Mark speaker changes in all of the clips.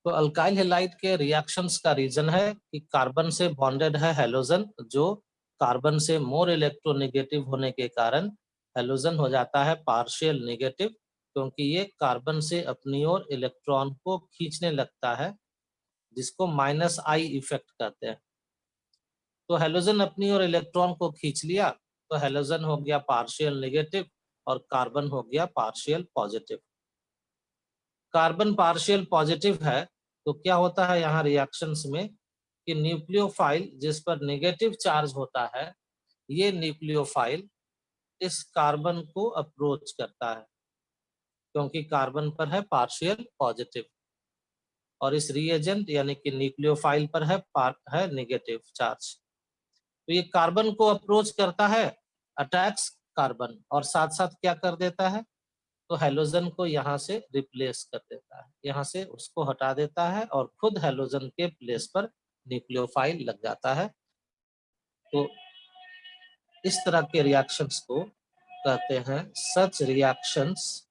Speaker 1: तो alkyl halide के reactions का रीजन है कि कार्बन से बॉन्डेड है हैलोजन, जो कार्बन से मोर इलेक्ट्रोनेगेटिव होने के कारण हैलोजन हो जाता है पार्शियल नेगेटिव, क्योंकि ये कार्बन से अपनी ओर इलेक्ट्रॉन को खींचने लगता है, जिसको -I इफेक्ट कहते हैं। तो हैलोजन अपनी ओर इलेक्ट्रॉन को खींच लिया तो हैलोजन हो गया पार्शियल नेगेटिव और कार्बन हो गया partial positive. Carbon partial positive है तो क्या होता है यहाँ रिएक्शंस में कि न्यूक्लियोफाइल जिस पर नेगेटिव चार्ज होता है, ये न्यूक्लियोफाइल इस कार्बन को अप्रोच करता है, क्योंकि कार्बन पर है पार्शियल पॉजिटिव और इस रिएजेंट यानी कि न्यूक्लियोफाइल पर है नेगेटिव चार्ज। तो ये कार्बन को अप्रोच करता है, अटैक्स कार्बन, और साथ साथ क्या कर देता है, तो हैलोजन को यहाँ से रिप्लेस कर देता है, यहाँ से उसको हटा देता है और खुद हैलोजन के प्लेस पर न्यूक्लियोफाइल लग जाता है। तो इस तरह के रिएक्शंस को कहते हैं सच रिएक्शंस,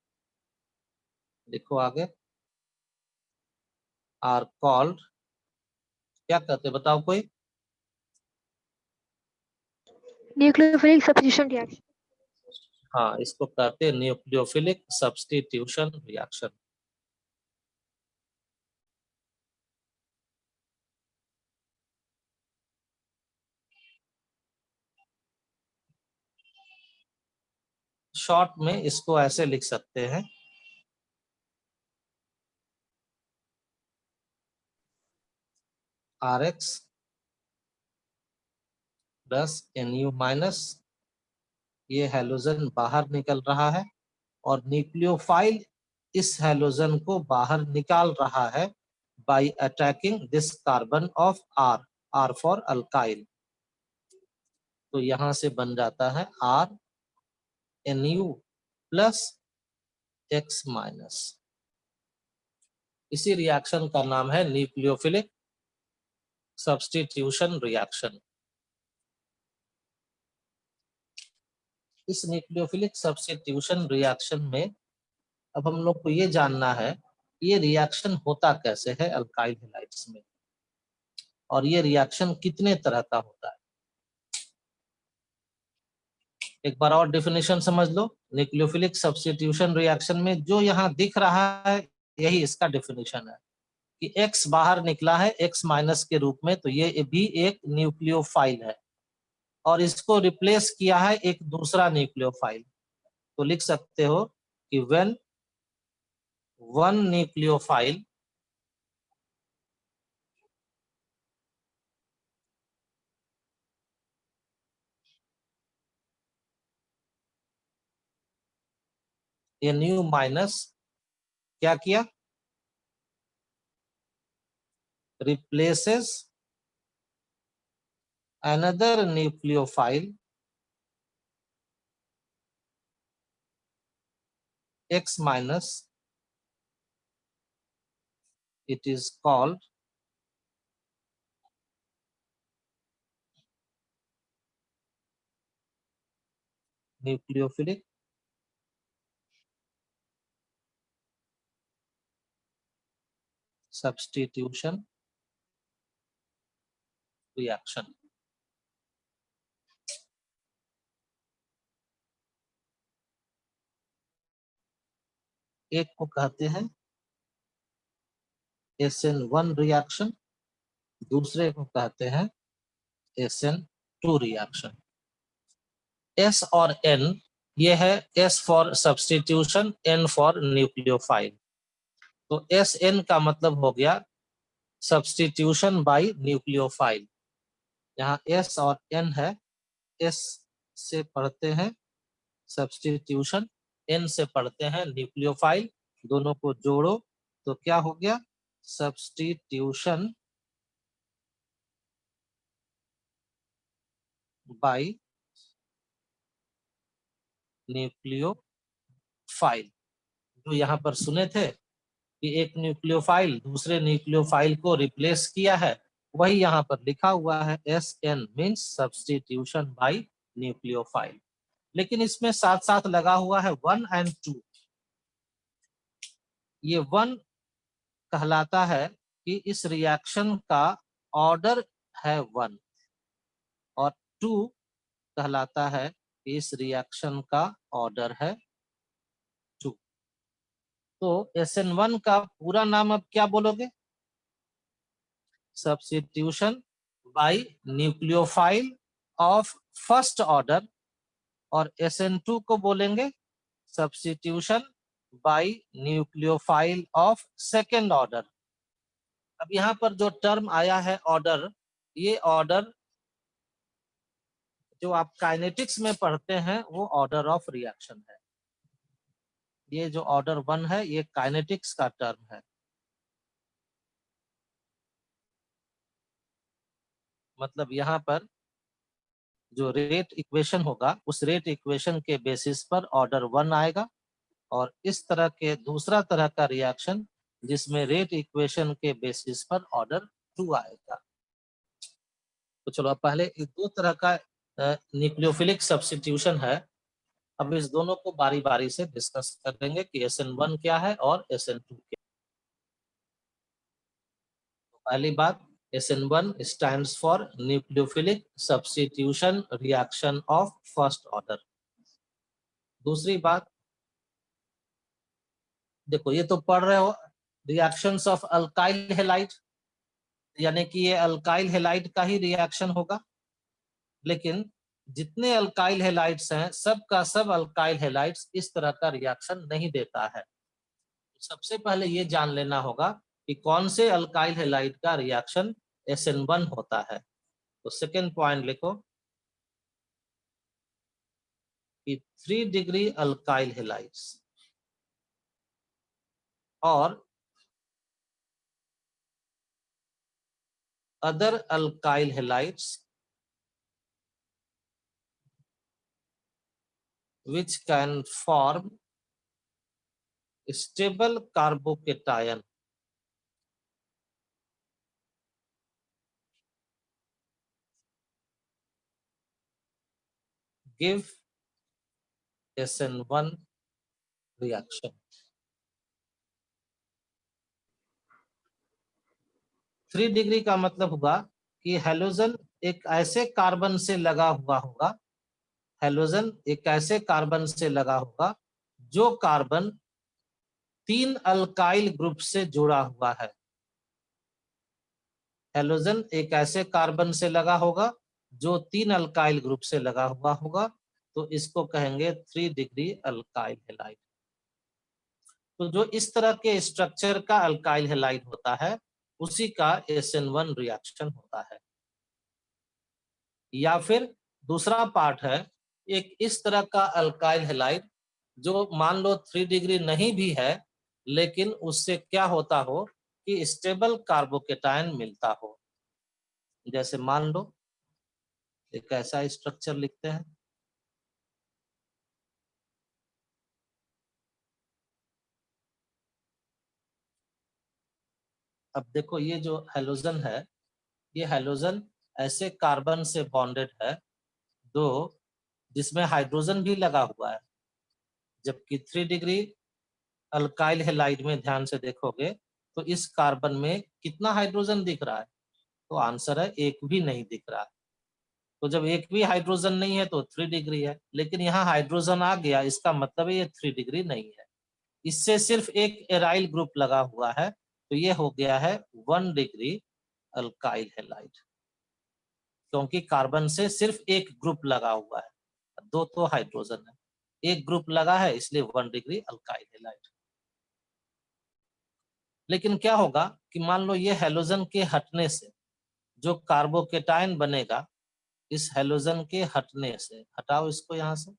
Speaker 1: देखो आगे, आर कॉल्ड, क्या कहते हैं बताओ कोई?
Speaker 2: Nucleophilic substitution reaction.
Speaker 1: हाँ, इसको कहते हैं न्यूक्लियोफिलिक सब्स्टिट्यूशन रिएक्शन। शॉर्ट में इसको ऐसे लिख सकते हैं, RX प्लस NU माइनस, ये हैलोजन बाहर निकल रहा है और न्यूक्लियोफाइल इस हैलोजन को बाहर निकाल रहा है bye attacking this carbon of R for alkyl. तो यहां से बन जाता है RNU प्लस X माइनस। इसी रिएक्शन का नाम है न्यूक्लियोफिलिक सब्स्टिट्यूशन रिएक्शन। इस न्यूक्लियोफिलिक सब्स्टिट्यूशन रिएक्शन में अब हम लोग को ये जानना है ये रिएक्शन होता कैसे है अल्काइल हैलाइड्स में, और ये रिएक्शन कितने तरह का होता है। एक बार और डेफिनेशन समझ लो, न्यूक्लियोफिलिक सब्स्टिट्यूशन रिएक्शन में जो यहाँ दिख रहा है यही इसका डेफिनेशन है कि X बाहर निकला है X माइनस के रूप में, तो ये भी एक न्यूक्लियोफाइल है और इसको रिप्लेस किया है एक दूसरा न्यूक्लियोफाइल। तो लिख सकते हो कि when one nucleophile NU minus क्या किया, replaces another nucleophile X minus, it is called nucleophilic substitution reaction। एक को कहते हैं SN1 रिएक्शन, दूसरे को कहते हैं SN2 रिएक्शन। S और N ये है S for substitution, N for nucleophile. तो SN का मतलब हो गया सब्स्टिट्यूशन बाय न्यूक्लियोफाइल। यहाँ S और N है, S से पढ़ते हैं सब्स्टिट्यूशन, N से पढ़ते हैं न्यूक्लियोफाइल, दोनों को जोड़ो तो क्या हो गया, सब्स्टिट्यूशन बाय न्यूक्लियोफाइल। जो यहाँ पर सुने थे कि एक न्यूक्लियोफाइल दूसरे न्यूक्लियोफाइल को रिप्लेस किया है, वही यहाँ पर लिखा हुआ है SN means substitution by nucleophile. लेकिन इसमें साथ साथ लगा हुआ है 1 और 2। ये 1 कहलाता है कि इस रिएक्शन का ऑर्डर है 1 और 2 कहलाता है कि इस रिएक्शन का ऑर्डर है 2। तो SN1 का पूरा नाम अब क्या बोलोगे? Substitution by nucleophile of first order, और SN2 को बोलेंगे substitution by nucleophile of second order. अब यहाँ पर जो टर्म आया है ऑर्डर, ये ऑर्डर जो आप काइनेटिक्स में पढ़ते हैं वो ऑर्डर ऑफ रिएक्शन है। ये जो ऑर्डर 1 है ये काइनेटिक्स का टर्म है। मतलब यहाँ पर जो रेट इक्वेशन होगा उस रेट इक्वेशन के बेसिस पर ऑर्डर 1 आएगा, और इस तरह के दूसरा तरह का रिएक्शन जिसमें रेट इक्वेशन के बेसिस पर ऑर्डर 2 आएगा। तो चलो अब पहले इस दो तरह का न्यूक्लियोफिलिक सब्स्टिट्यूशन है, अब इस दोनों को बारी बारी से डिस्कस करेंगे कि SN1 क्या है और SN2 क्या है। तो पहली बात, SN1 stands for nucleophilic substitution reaction of first order। दूसरी बात, देखो ये तो पढ़ रहे हो रिएक्शंस ऑफ अल्काइल हैलाइड, यानी कि ये अल्काइल हैलाइड का ही रिएक्शन होगा, लेकिन जितने अल्काइल हैलाइड्स हैं सब का सब अल्काइल हैलाइड्स इस तरह का रिएक्शन नहीं देता है। सबसे पहले ये जान लेना होगा कि कौन से अल्काइल हैलाइड का रिएक्शन SN1 होता है। तो सेकेंड पॉइंट लिखो कि 3 डिग्री अल्काइल हैलाइड्स और other alkyl halides which can form stable carbocation give SN1 reaction। 3 degree का मतलब होगा कि हैलोजन एक ऐसे कार्बन से लगा हुआ होगा, हैलोजन एक ऐसे कार्बन से लगा होगा जो कार्बन 3 अल्काइल ग्रुप से जुड़ा हुआ है। हैलोजन एक ऐसे कार्बन से लगा होगा जो 3 अल्काइल ग्रुप से लगा हुआ होगा, तो इसको कहेंगे 3 डिग्री अल्काइल हैलाइड। तो जो इस तरह के स्ट्रक्चर का अल्काइल हैलाइड होता है उसी का SN1 रिएक्शन होता है। या फिर दूसरा पार्ट है, एक इस तरह का अल्काइल हैलाइड जो मान लो 3 डिग्री नहीं भी है, लेकिन उससे क्या होता हो कि स्टेबल कार्बोकेटायन मिलता हो। जैसे मान लो एक ऐसा स्ट्रक्चर लिखते हैं, अब देखो ये जो हैलोजन है, ये हैलोजन ऐसे कार्बन से बॉन्डेड है दो जिसमें हाइड्रोजन भी लगा हुआ है, जबकि 3 डिग्री अल्काइल हैलाइड में ध्यान से देखोगे तो इस कार्बन में कितना हाइड्रोजन दिख रहा है, तो आंसर है एक भी नहीं दिख रहा है। तो जब एक भी हाइड्रोजन नहीं है तो 3 डिग्री है, लेकिन यहाँ हाइड्रोजन आ गया, इसका मतलब है ये 3 डिग्री नहीं है। इससे सिर्फ एक एराइल ग्रुप लगा हुआ है, तो ये हो गया है 1 डिग्री अल्काइल हैलाइड, क्योंकि कार्बन से सिर्फ एक ग्रुप लगा हुआ है, दो तो हाइड्रोजन है, एक ग्रुप लगा है इसलिए 1 डिग्री अल्काइल हैलाइड। लेकिन क्या होगा कि मान लो ये हैलोजन के हटने से जो कार्बोकेटायन बनेगा, इस हैलोजन के हटने से, हटाओ इसको यहाँ से,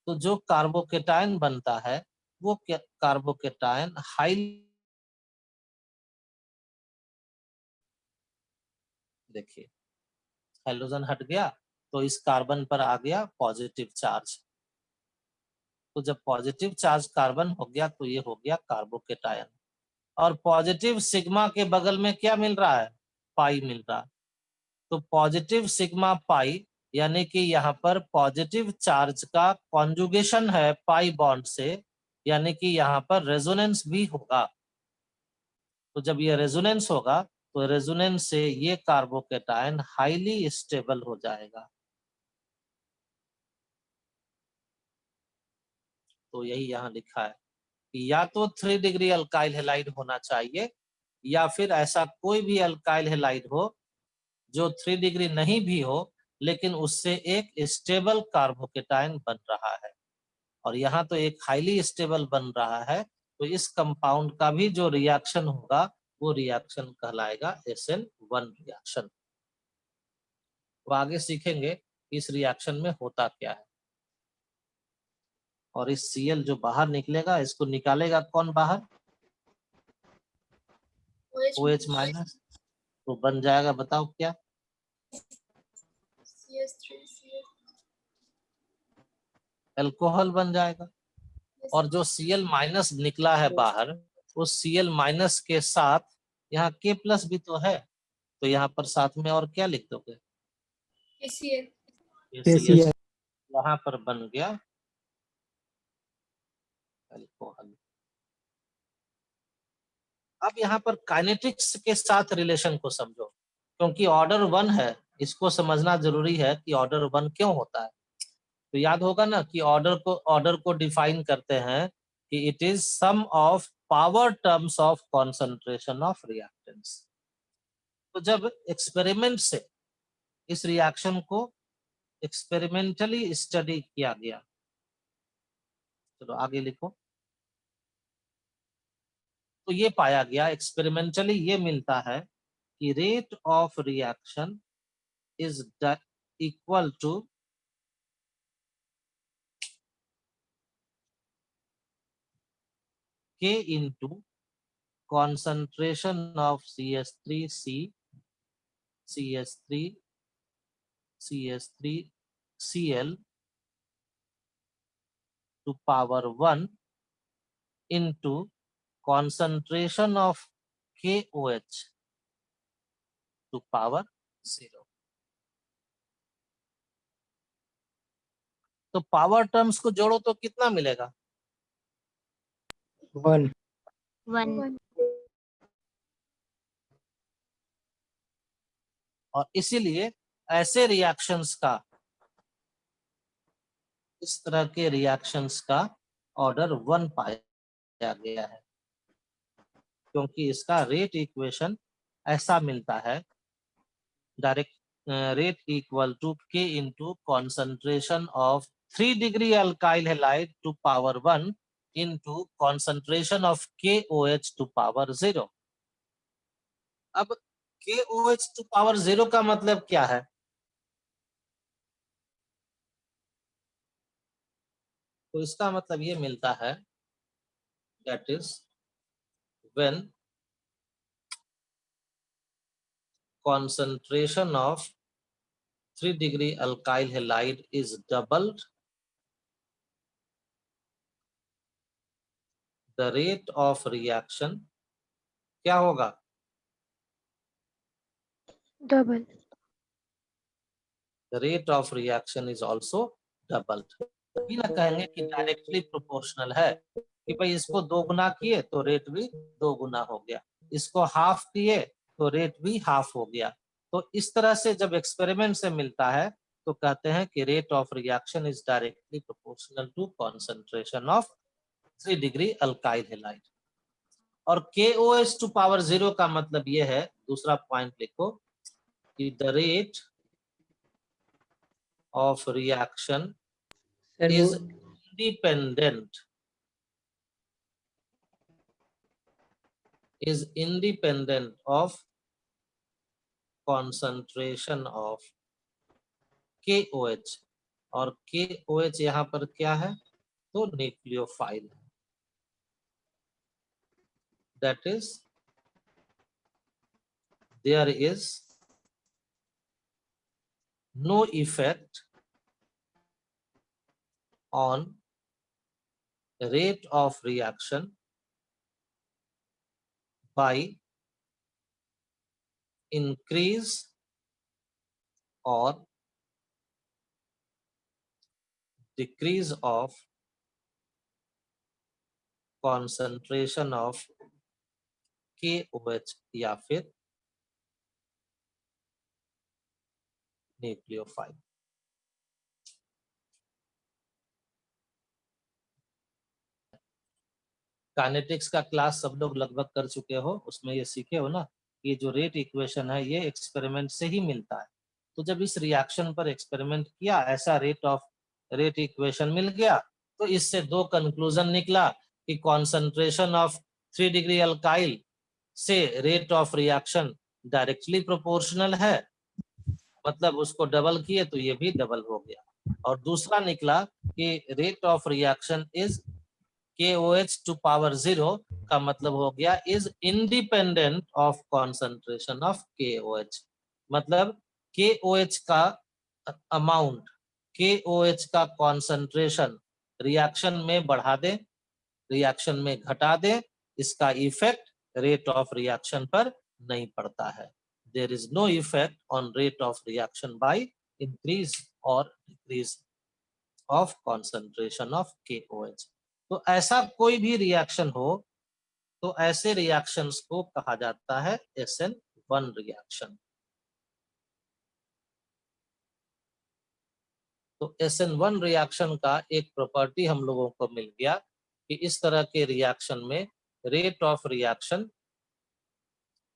Speaker 1: तो जो कार्बोकेटायन बनता है वो कार्बोकेटायन हाई, देखिए हैलोजन हट गया तो इस कार्बन पर आ गया पॉजिटिव चार्ज, तो जब पॉजिटिव चार्ज कार्बन हो गया तो ये हो गया कार्बोकेटायन, और पॉजिटिव सिग्मा के बगल में क्या मिल रहा है, पाई मिल रहा है। तो पॉजिटिव सिग्मा पाई यानी कि यहाँ पर पॉजिटिव चार्ज का कॉन्जुगेशन है पाई बॉन्ड से, यानी कि यहाँ पर रेजोनेंस भी होगा। तो जब ये रेजोनेंस होगा तो रेजोनेंस से ये कार्बोकेटायन हाईली स्टेबल हो जाएगा। तो यही यहाँ लिखा है कि या तो 3 डिग्री अल्काइल हैलाइड होना चाहिए या फिर ऐसा कोई भी अल्काइल हैलाइड हो जो 3 डिग्री नहीं भी हो लेकिन उससे एक स्टेबल कार्बोकेटायन बन रहा है, और यहाँ तो एक हाईली स्टेबल बन रहा है, तो इस कंपाउंड का भी जो रिएक्शन होगा वो रिएक्शन कहलाएगा SN1 रिएक्शन। वो आगे सीखेंगे इस रिएक्शन में होता क्या है। और इस Cl जो बाहर निकलेगा इसको निकालेगा कौन बाहर? OH minus. तो बन जाएगा, बताओ क्या? अल्कोहल बन जाएगा। और जो Cl माइनस निकला है बाहर, उस Cl माइनस के साथ यहाँ K प्लस भी तो है, तो यहाँ पर साथ में और क्या लिख दोगे?
Speaker 3: KCl।
Speaker 1: यहाँ पर बन गया अल्कोहल। अब यहाँ पर काइनेटिक्स के साथ रिलेशन को समझो, क्योंकि ऑर्डर 1 है, इसको समझना जरूरी है कि ऑर्डर 1 क्यों होता है। तो याद होगा ना कि ऑर्डर को डिफाइन करते हैं कि it is sum of power terms of concentration of reactants. तो जब एक्सपेरिमेंट से इस रिएक्शन को एक्सपेरिमेंटली स्टडी किया गया, चलो आगे लिखो, तो ये पाया गया एक्सपेरिमेंटली, ये मिलता है कि rate of reaction is equal to K into concentration of CH3C, CH3, CH3Cl to power 1 into concentration of KOH to power 0। तो पावर टर्म्स को जोड़ो तो कितना मिलेगा?
Speaker 3: 1।
Speaker 1: और इसीलिए ऐसे रिएक्शंस का, इस तरह के रिएक्शंस का ऑर्डर 1 पाया गया है, क्योंकि इसका रेट इक्वेशन ऐसा मिलता है, direct rate equal to K into concentration of 3 degree alkyl halide to power 1 into concentration of KOH to power 0। अब KOH टू पावर 0 का मतलब क्या है? तो इसका मतलब ये मिलता है, that is when concentration of 3 degree alkyl halide is doubled, the rate of reaction क्या होगा?
Speaker 2: Double.
Speaker 1: The rate of reaction is also doubled। तभी ना कहेंगे कि डायरेक्टली प्रोपोर्शनल है, कि भाई इसको 2 गुना किए तो रेट भी 2 गुना हो गया, इसको हाफ किए तो रेट भी हाफ हो गया। तो इस तरह से जब एक्सपेरिमेंट से मिलता है तो कहते हैं कि rate of reaction is directly proportional to concentration of 3 degree alkyl halide. और KOH टू पावर 0 का मतलब ये है, दूसरा पॉइंट लिखो, कि the rate of reaction
Speaker 3: sir
Speaker 1: is
Speaker 3: वो
Speaker 1: independent of concentration of KOH। और KOH यहाँ पर क्या है? तो न्यूक्लियोफाइल है। That is, there is no effect on rate of reaction by increase or decrease of concentration of KOH या फिर न्यूक्लियोफाइल। काइनेटिक्स का क्लास सब लोग लगभग कर चुके हो, उसमें ये सीखे हो ना, ये जो रेट इक्वेशन है ये एक्सपेरिमेंट से ही मिलता है। तो जब इस रिएक्शन पर एक्सपेरिमेंट किया, ऐसा रेट इक्वेशन मिल गया, तो इससे दो कंक्लूजन निकला कि कॉन्सेंट्रेशन ऑफ 3 डिग्री अल्काइल से rate of reaction directly proportional है, मतलब उसको डबल किए तो ये भी डबल हो गया। और दूसरा निकला कि rate of reaction is KOH to power 0 का मतलब हो गया is independent of concentration of KOH। मतलब KOH का अमाउंट, KOH का कॉन्सेंट्रेशन रिएक्शन में बढ़ा दे, रिएक्शन में घटा दे, इसका इफेक्ट रेट ऑफ रिएक्शन पर नहीं पड़ता है। There is no effect on rate of reaction by increase और decrease of concentration of KOH। तो ऐसा कोई भी रिएक्शन हो तो ऐसे रिएक्शंस को कहा जाता है SN1 रिएक्शन। तो SN1 रिएक्शन का एक प्रॉपर्टी हम लोगों को मिल गया कि इस तरह के रिएक्शन में रेट ऑफ रिएक्शन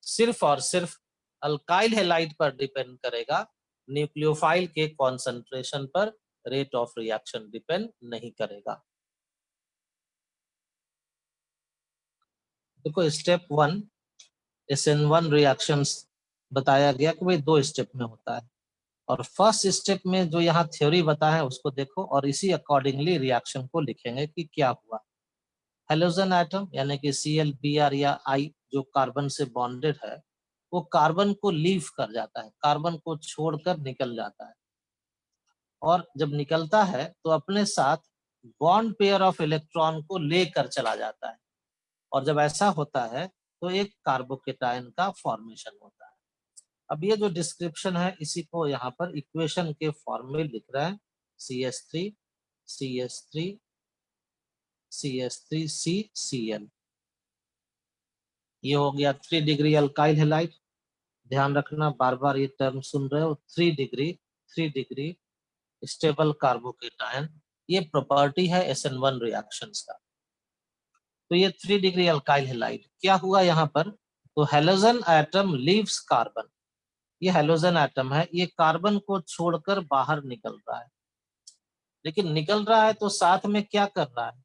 Speaker 1: सिर्फ और सिर्फ अल्काइल हैलाइड पर डिपेंड करेगा, न्यूक्लियोफाइल के कॉन्सेंट्रेशन पर रेट ऑफ रिएक्शन डिपेंड नहीं करेगा। देखो स्टेप 1 SN1 रिएक्शंस बताया गया कि भाई 2 स्टेप में होता है, और फर्स्ट स्टेप में जो यहाँ थ्योरी बताया है उसको देखो और इसी अकॉर्डिंगली रिएक्शन को लिखेंगे कि क्या हुआ। हेलोजन एटम यानी कि Cl, Br या I जो कार्बन से बॉन्डेड है, वो कार्बन को लीव कर जाता है, कार्बन को छोड़कर निकल जाता है, और जब निकलता है तो अपने साथ बॉन्ड पेयर ऑफ इलेक्ट्रॉन को लेकर चला जाता है, और जब ऐसा होता है तो एक कार्बोकेटायन का फॉर्मेशन होता है। अब ये जो डिस्क्रिप्शन है इसी को यहाँ पर इक्वेशन के फॉर्म में लिख रहा है, CH3 CH3 CH3 CCl। ये हो गया 3 डिग्री अल्काइल हैलाइड। ध्यान रखना, बार बार ये टर्म सुन रहे हो, 3 डिग्री स्टेबल कार्बोकेटायन, ये प्रॉपर्टी है SN1 रिएक्शंस का। तो ये 3 डिग्री अल्काइल हैलाइड क्या हुआ यहाँ पर, तो हेलोजन एटम लीव्स कार्बन, ये हेलोजन एटम है, ये कार्बन को छोड़कर बाहर निकल रहा है, लेकिन निकल रहा है तो साथ में क्या कर रहा है,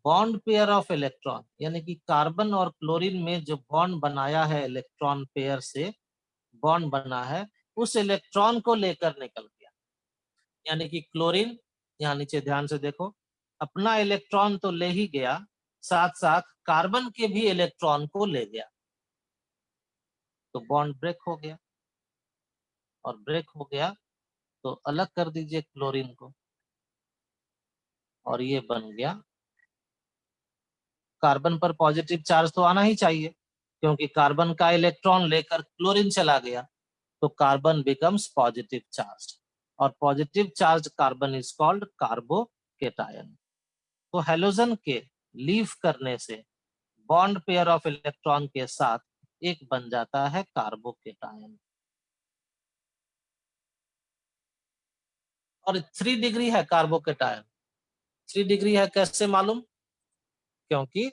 Speaker 1: बॉन्ड पेयर ऑफ इलेक्ट्रॉन, यानी कि कार्बन और क्लोरीन में जो बॉन्ड बनाया है, इलेक्ट्रॉन पेयर से बॉन्ड बना है, उस इलेक्ट्रॉन को लेकर निकल गया। यानी कि क्लोरीन, यहाँ नीचे ध्यान से देखो, अपना इलेक्ट्रॉन तो ले ही गया, साथ साथ कार्बन के भी इलेक्ट्रॉन को ले गया, तो बॉन्ड ब्रेक हो गया, और ब्रेक हो गया तो अलग कर दीजिए क्लोरीन को, और ये बन गया, कार्बन पर पॉजिटिव चार्ज तो आना ही चाहिए क्योंकि कार्बन का इलेक्ट्रॉन लेकर क्लोरीन चला गया, तो कार्बन बिकम्स पॉजिटिव चार्ज, और positive charge carbon is called carbocation. तो हेलोजन के लीव करने से बॉन्ड पेयर ऑफ इलेक्ट्रॉन के साथ एक बन जाता है कार्बोकेटायन। और 3 डिग्री है कार्बोकेटायन, 3 डिग्री है कैसे मालूम, क्योंकि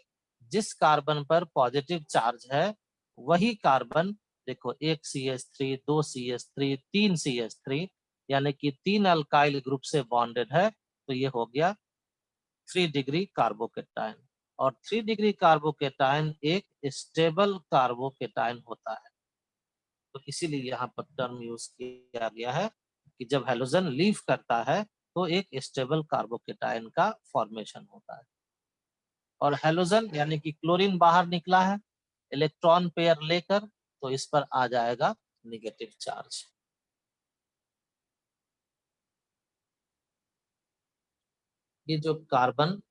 Speaker 1: जिस कार्बन पर पॉजिटिव चार्ज है वही कार्बन, देखो एक CH3, 2 CH3, 3 CH3, यानी कि 3 अल्काइल ग्रुप से बॉन्डेड है, तो ये हो गया 3 डिग्री कार्बोकेटायन। और 3 डिग्री कार्बोकेटायन एक स्टेबल कार्बोकेटायन होता है, तो इसीलिए यहाँ पर टर्म यूज किया गया है कि जब हेलोजन लीव करता है तो एक स्टेबल कार्बोकेटायन का फॉर्मेशन होता है। और हेलोजन यानी कि क्लोरीन बाहर निकला है इलेक्ट्रॉन पेयर लेकर, तो इस पर आ जाएगा नेगेटिव चार्ज। ये जो कार्बन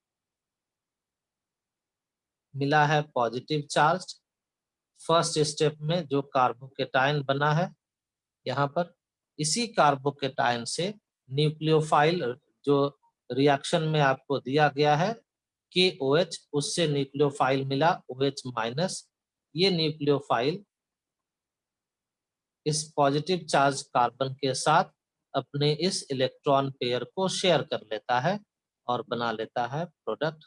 Speaker 1: मिला है पॉजिटिव चार्ज, फर्स्ट स्टेप में जो कार्बोकेटायन बना है यहाँ पर, इसी कार्बोकेटायन से न्यूक्लियोफाइल जो रिएक्शन में आपको दिया गया है KOH, उससे न्यूक्लियोफाइल मिला OH माइनस, ये न्यूक्लियोफाइल इस पॉजिटिव चार्ज कार्बन के साथ अपने इस इलेक्ट्रॉन पेयर को शेयर कर लेता है और बना लेता है product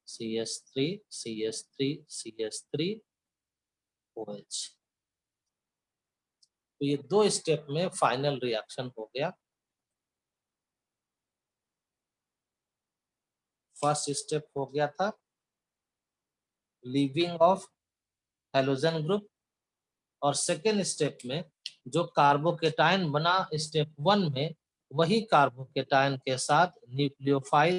Speaker 1: CH3 CH3 CH3 OH। तो ये 2 स्टेप में फाइनल रिएक्शन हो गया। फर्स्ट स्टेप हो गया था लीविंग ऑफ हैलोजन ग्रुप, और सेकेंड स्टेप में जो कार्बोकेटाइन बना स्टेप 1 में, वही कार्बोकेटाइन के साथ न्यूक्लियोफाइल